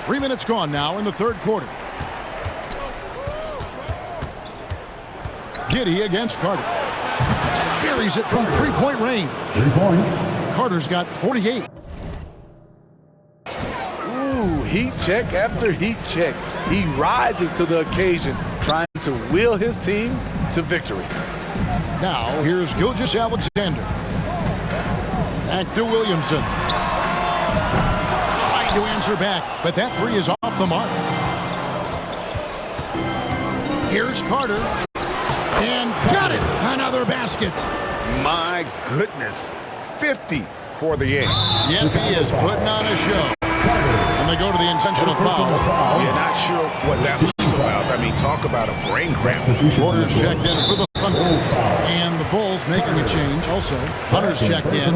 Three minutes gone now in the third quarter. Giddey against Carter. Buries it from three-point range. 3 points. Carter's got 48. Ooh, heat check after heat check. He rises to the occasion, trying to will his team to victory. Now, here's Gilgeous-Alexander. Back to Williamson. Trying to answer back, but that 3 is off the mark. Here's Carter. And got it! Another basket. My goodness. 50 for the 8. Yep, he is putting on a show. And they go to the intentional foul. Yeah, not sure what that was about. I mean, talk about a brain cramp. Orders checked in for the Thunder. And the Bulls making a change also. Hunter's checked in.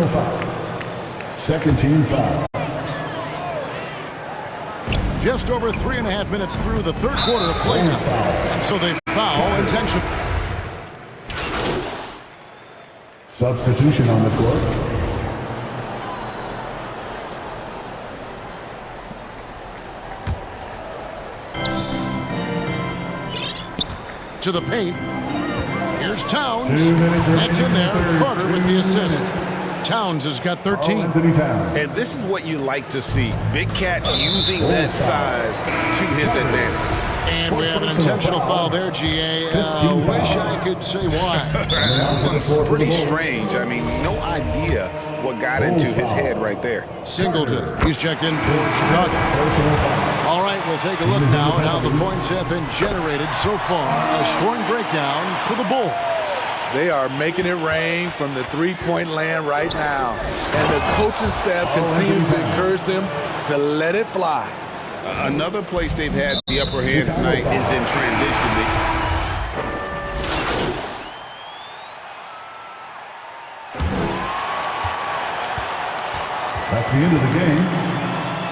Second team foul. Just over 3.5 minutes through the third quarter of play now. And so they foul intentionally. Substitution on the court. To the paint. Here's Towns. That's in there. Carter with the assist. Towns has got 13. And this is what you like to see. Big Cat using that size to his advantage. And we have an intentional foul there, GA. Wish I could say why. It's pretty strange. I mean, no idea what got into his head right there. Singleton, he's checked in for Chicago. All right, we'll take a look now at how the points have been generated so far. A scoring breakdown for the Bulls. They are making it rain from the three-point land right now. And the coaching staff continues to encourage them to let it fly. Another place they've had the upper hand tonight is in transition. That's the end of the game.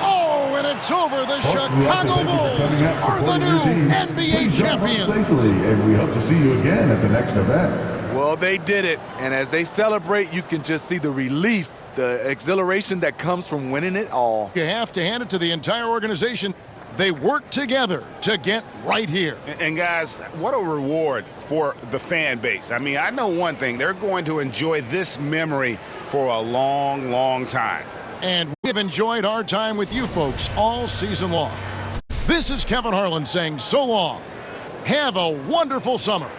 Oh, and it's over. The Chicago Bulls are the new NBA champions. Safely, and we hope to see you again at the next event. Well, they did it. And as they celebrate, you can just see the relief, the exhilaration that comes from winning it all. You have to hand it to the entire organization. They work together to get right here. And guys, what a reward for the fan base. I mean, I know one thing. They're going to enjoy this memory for a long, long time. And we've enjoyed our time with you folks all season long. This is Kevin Harlan saying so long. Have a wonderful summer.